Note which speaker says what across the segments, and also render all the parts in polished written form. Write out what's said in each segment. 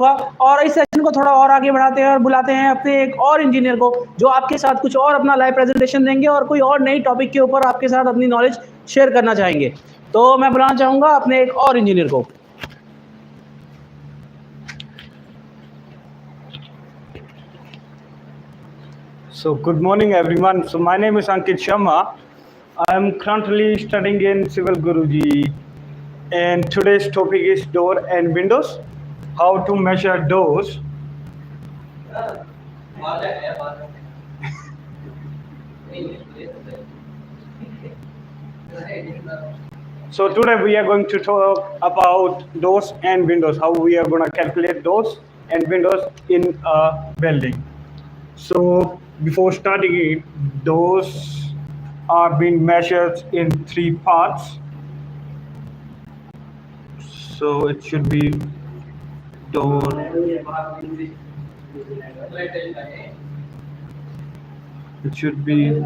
Speaker 1: और इस सेशन को थोड़ा और आगे बढ़ाते हैं और बुलाते हैं अपने एक और इंजीनियर को जो आपके साथ कुछ और अपना लाइव प्रेजेंटेशन देंगे और कोई और नई टॉपिक के ऊपर आपके साथ अपनी नॉलेज शेयर करना चाहेंगे। तो मैं बुलाना चाहूँगा अपने एक और इंजीनियर को।
Speaker 2: So good morning everyone. So my name is Ankit Sharma. I am currently studying in Civil Guruji, and today's topic is door and windows. How to measure doors. So today we are going to talk about doors and windows. How we are going to calculate doors and windows in a building. So before starting it, doors are being measured in 3 parts. So it should be door, it should be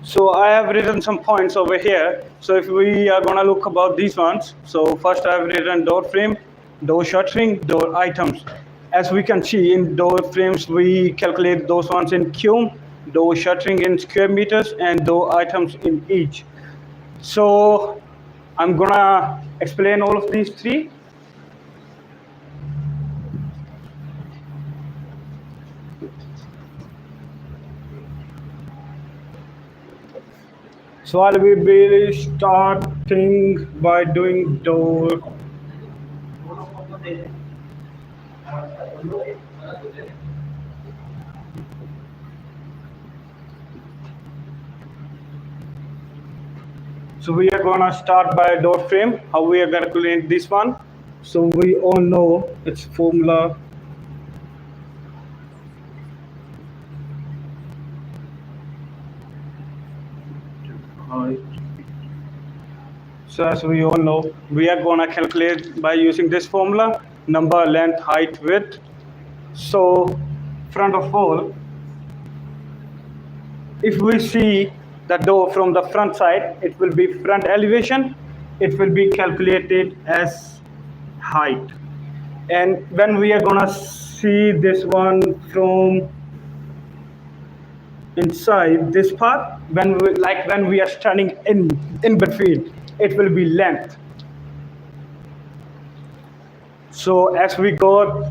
Speaker 2: So I have written some points over here. So if we are gonna look about these ones, so first I have written door frame, door shuttering, door items. As we can see in door frames, we calculate those ones in cum, door shuttering in square meters, and door items in each. So I'm gonna explain all of these 3. So I will be starting by doing door. So we are gonna start by door frame. How we are gonna calculate this one? So we all know its formula. So as we all know, we are gonna calculate by using this formula: number, length, height, width. So front of all, if we see the door from the front side, it will be front elevation. It will be calculated as height. And when we are gonna see this one from inside this part, when we are standing in between, it will be length. So as we go,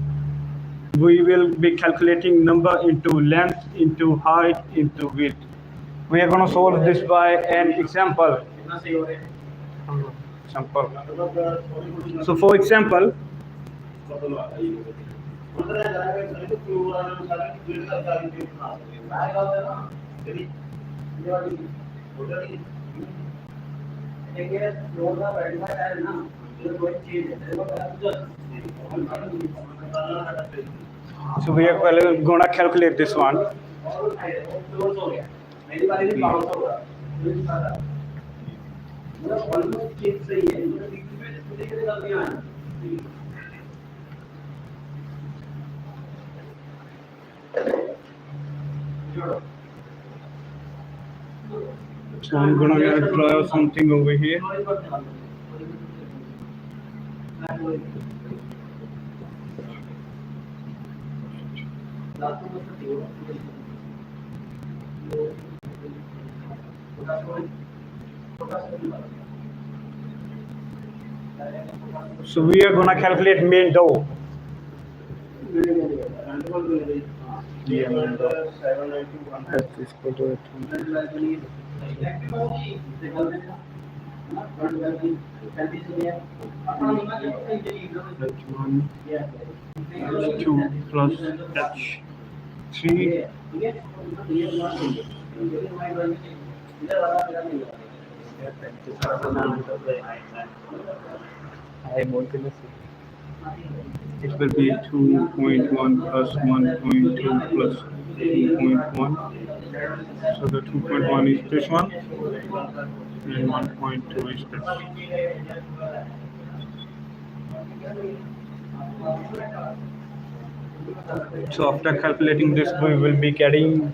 Speaker 2: we will be calculating number into length, into height, into width. We are going to solve this by an example. So for example, so we are going to calculate this one. So I'm gonna draw something over here. So we are gonna calculate main door. Yeah, main door. That is equal to 20. H1, H2 plus H3. It will be 2.1 plus 1.2 plus 2.1 So the 2.1 is this one, and 1.2 is this. So after calculating this, we will be getting.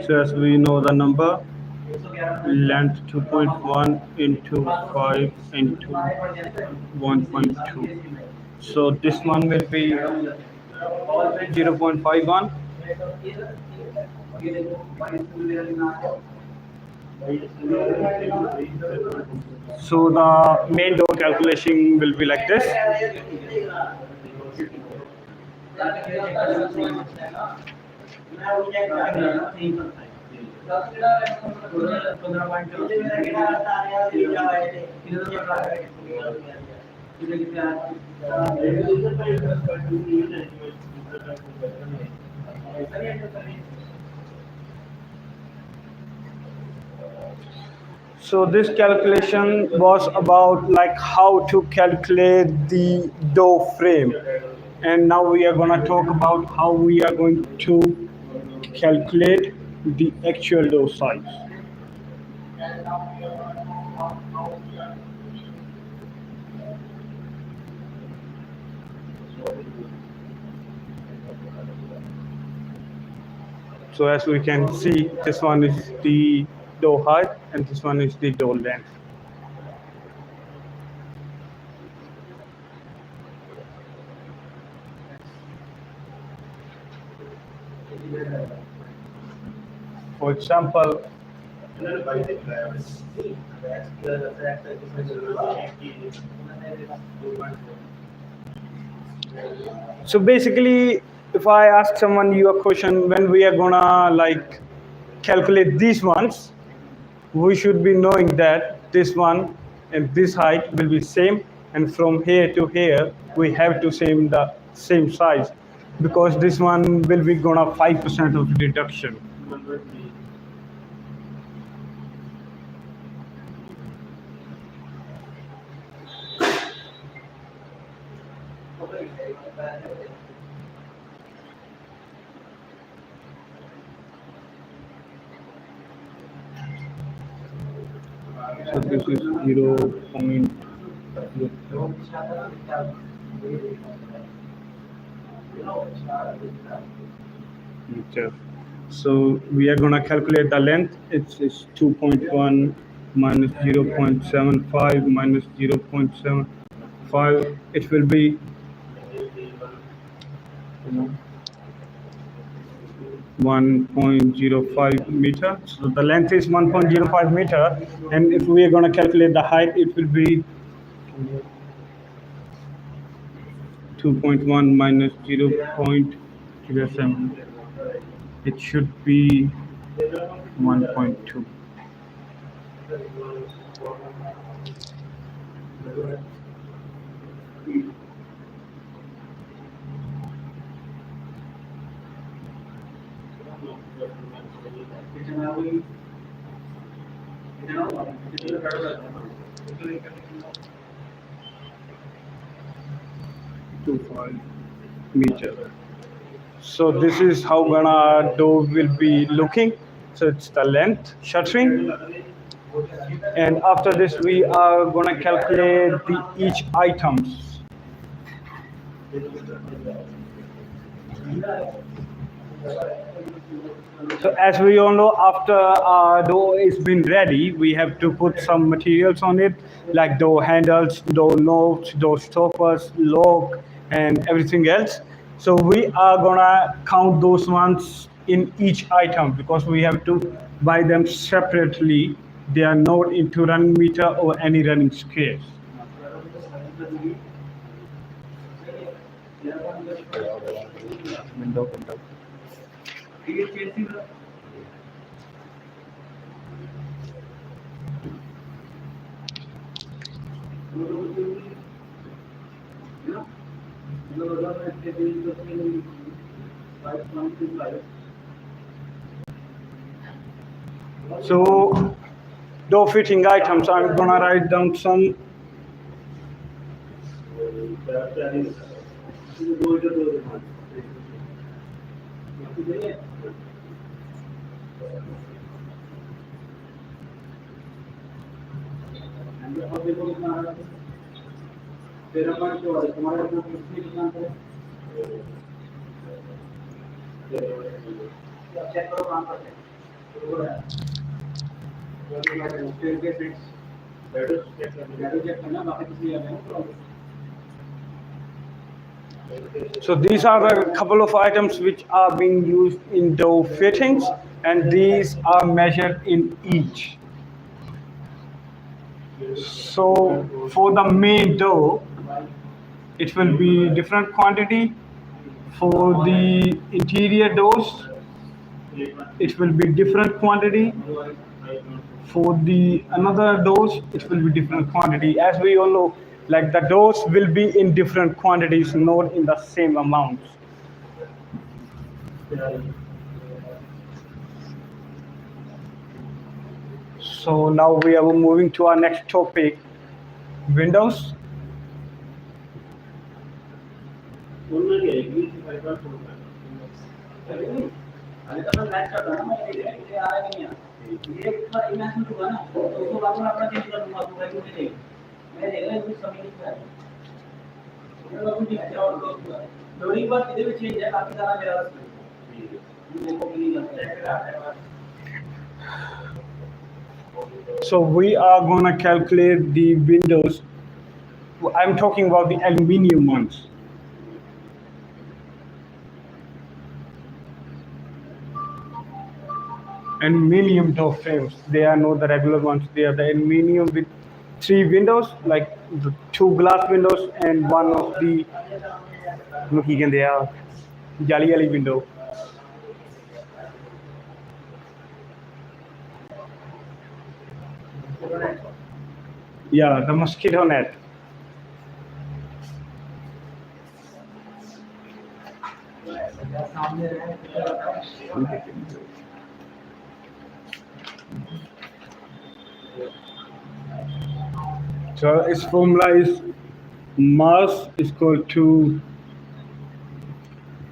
Speaker 2: So as we know the number, length 2.1 into 5 into 1.2. So this one will be 0.51. So the main door calculation will be like this. So this calculation was about like how to calculate the door frame, and now we are going to talk about how we are going to calculate the actual door size. So as we can see, this one is the door height and this one is the door length. For example, so basically, if I ask someone you a question, when we are gonna like calculate these ones, we should be knowing that this one and this height will be same, and from here to here we have to same the same size, because this one will be gonna 5% of deduction. So this is 0.0. meter. So we are gonna calculate the length. It's 2.1 minus 0.75 minus 0.75. It will be 1.05 meter. So the length is 1.05 meter, and if we are going to calculate the height, it will be 2.1 minus 0.07. It should be 1.2. Meter. So this is how gonna door will be looking. So it's the length shuttering, and after this we are gonna calculate the each items. So as we all know, after our door is been ready, we have to put some materials on it, like door handles, door knobs, door stoppers, lock, and everything else. So we are gonna count those ones in each item, because we have to buy them separately. They are not into running meter or any running scales. Window. 1 So, door fitting items, I'm gonna write down some. So these are the couple of items which are being used in door fittings, and these are measured in each. So for the main door, it will be different quantity. For the interior doors, it will be different quantity. For the another doors, it will be different quantity. As we all know, like the doors will be in different quantities, not in the same amounts. So now we are moving to our next topic, windows. So we are gonna calculate the windows. I'm talking about the aluminium ones. Aluminium door frames. They are not the regular ones. They are the aluminium with 3 windows, like the 2 glass windows and one of the looking in there, jali window. Yeah, the mosquito net. So its formula is mass is equal to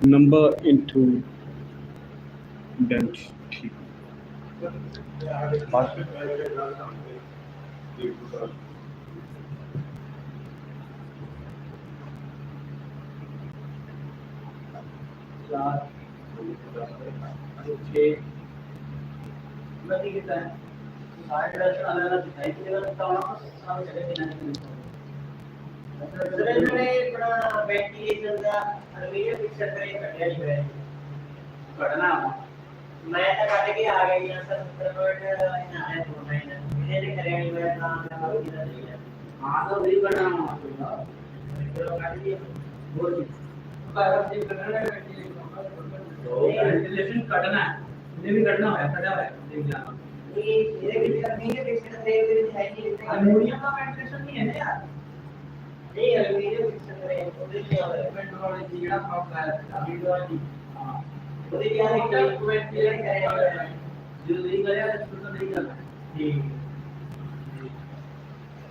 Speaker 2: number into density.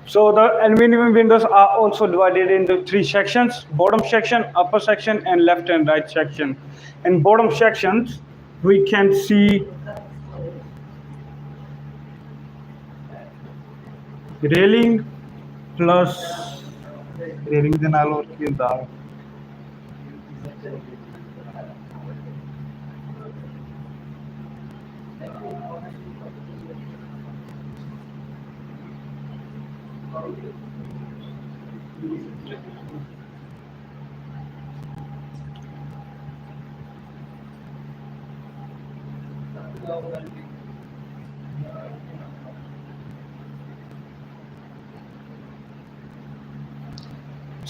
Speaker 2: So the aluminum windows are also divided into 3 sections: bottom section, upper section, and left and right section. In bottom sections, we can see railing plus railing the nalo the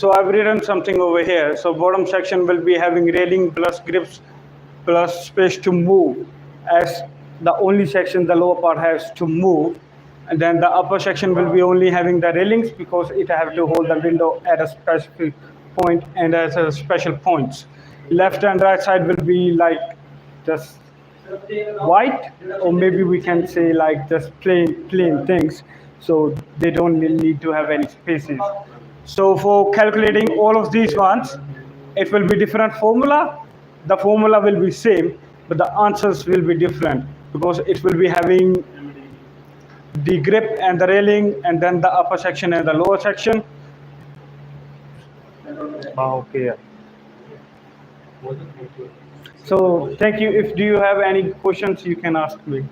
Speaker 2: So I've written something over here. So bottom section will be having railing plus grips plus space to move, as the only section the lower part has to move. And then the upper section will be only having the railings because it have to hold the window at a specific point and as a special points. Left and right side will be like just white, or maybe we can say like just plain things, so they don't need to have any spaces. So for calculating all of these ones, it will be different formula. The formula will be same, but the answers will be different because it will be having the grip and the railing, and then the upper section and the lower section. Okay. So thank you. If do you have any questions, you can ask me.